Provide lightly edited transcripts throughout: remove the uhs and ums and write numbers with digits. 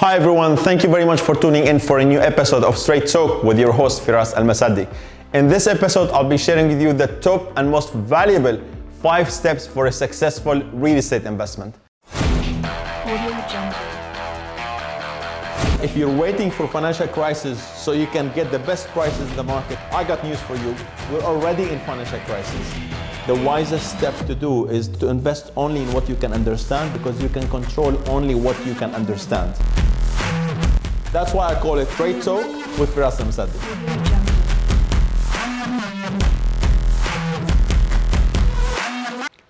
Hi everyone, thank you very much for tuning in for a new episode of Straight Talk with your host Firas Al-Masadi. In this episode, I'll be sharing with you the top and most valuable 5 steps for a successful real estate investment. If you're waiting for financial crisis so you can get the best prices in the market, I got news for you. We're already in financial crisis. The wisest step to do is to invest only in what you can understand, because you can control only what you can understand. That's why I call it Straight Talk with Firas Al-Masadi.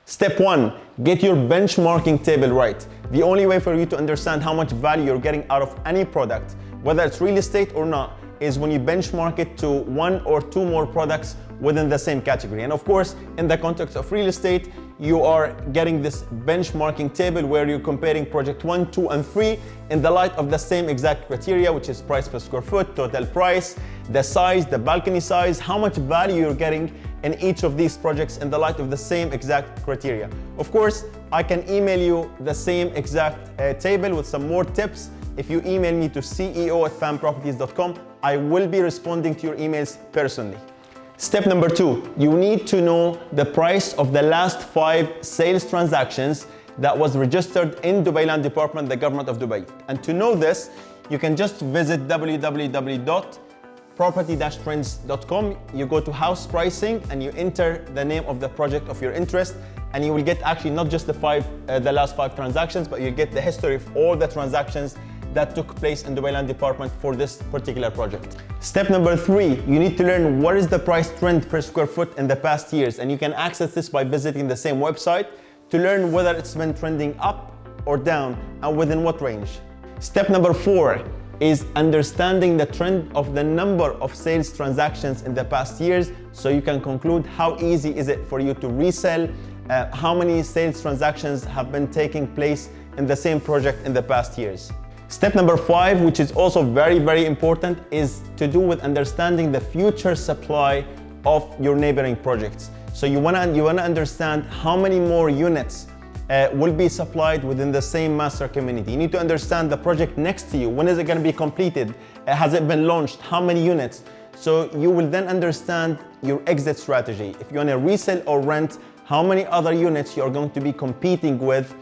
Step 1, get your benchmarking table right. The only way for you to understand how much value you're getting out of any product, whether it's real estate or not, is when you benchmark it to 1 or 2 more products within the same category. And of course, in the context of real estate, you are getting this benchmarking table where you're comparing project 1, 2, and 3 in the light of the same exact criteria, which is price per square foot, total price, the size, the balcony size, how much value you're getting in each of these projects in the light of the same exact criteria. Of course, I can email you the same exact table with some more tips. If you email me to ceo@famproperties.com, I will be responding to your emails personally. Step number 2, you need to know the price of the last 5 sales transactions that was registered in Dubai Land Department, the government of Dubai. And to know this, you can just visit www.property-trends.com. You go to house pricing and you enter the name of the project of your interest, and you will get actually not just the last 5 transactions, but you get the history of all the transactions that took place in Dubai Land Department for this particular project. Step number 3, you need to learn what is the price trend per square foot in the past years, and you can access this by visiting the same website to learn whether it's been trending up or down and within what range. Step number 4 is understanding the trend of the number of sales transactions in the past years, so you can conclude how easy is it for you to resell, how many sales transactions have been taking place in the same project in the past years. Step number 5, which is also very, very important, is to do with understanding the future supply of your neighboring projects. So you wanna understand how many more units will be supplied within the same master community. You need to understand the project next to you. When is it gonna be completed? Has it been launched? How many units? So you will then understand your exit strategy. If you wanna resell or rent, how many other units you're going to be competing with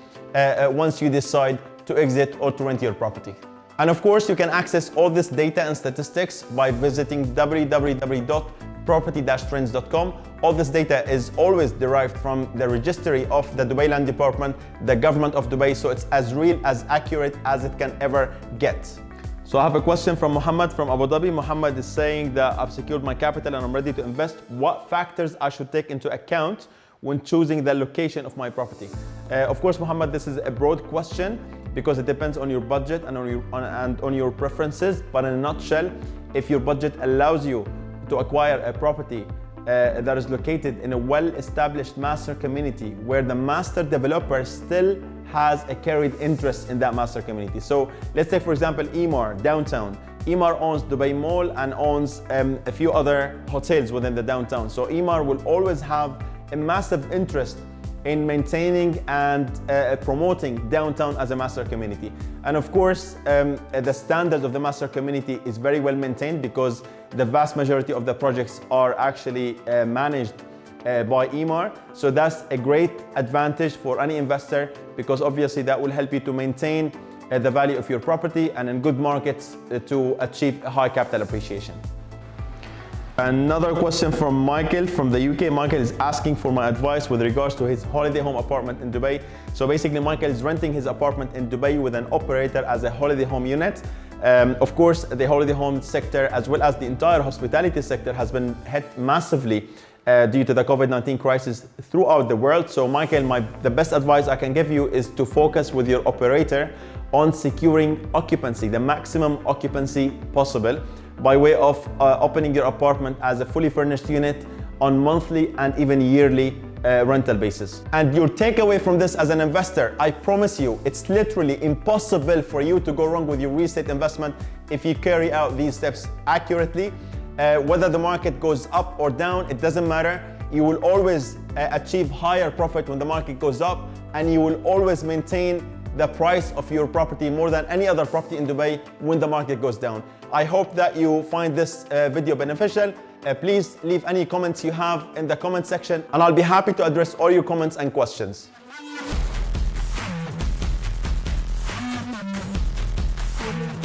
once you decide to exit or to rent your property. And of course, you can access all this data and statistics by visiting www.property-trends.com. All this data is always derived from the registry of the Dubai Land Department, the government of Dubai, so it's as real, as accurate as it can ever get. So I have a question from Muhammad from Abu Dhabi. Muhammad is saying that I've secured my capital and I'm ready to invest. What factors I should take into account when choosing the location of my property? Of course, Muhammad, this is a broad question because it depends on your budget and on your preferences. But in a nutshell, if your budget allows you to acquire a property that is located in a well-established master community where the master developer still has a carried interest in that master community. So let's say, for example, Emaar downtown. Emaar owns Dubai Mall and owns a few other hotels within the downtown. So Emaar will always have a massive interest in maintaining and promoting downtown as a master community. And of course, the standards of the master community is very well maintained because the vast majority of the projects are actually managed by Emaar. So that's a great advantage for any investor, because obviously that will help you to maintain the value of your property and in good markets to achieve a high capital appreciation. Another question from Michael from the UK. Michael is asking for my advice with regards to his holiday home apartment in Dubai. So basically, Michael is renting his apartment in Dubai with an operator as a holiday home unit. Of course, the holiday home sector, as well as the entire hospitality sector, has been hit massively due to the COVID-19 crisis throughout the world. So Michael, the best advice I can give you is to focus with your operator on securing occupancy, the maximum occupancy possible, by way of opening your apartment as a fully furnished unit on monthly and even yearly rental basis. And your takeaway from this as an investor, I promise you, it's literally impossible for you to go wrong with your real estate investment if you carry out these steps accurately. Whether the market goes up or down, it doesn't matter. You will always achieve higher profit when the market goes up, and you will always maintain the price of your property more than any other property in Dubai when the market goes down. I hope that you find this video beneficial. Please leave any comments you have in the comment section, and I'll be happy to address all your comments and questions. Audio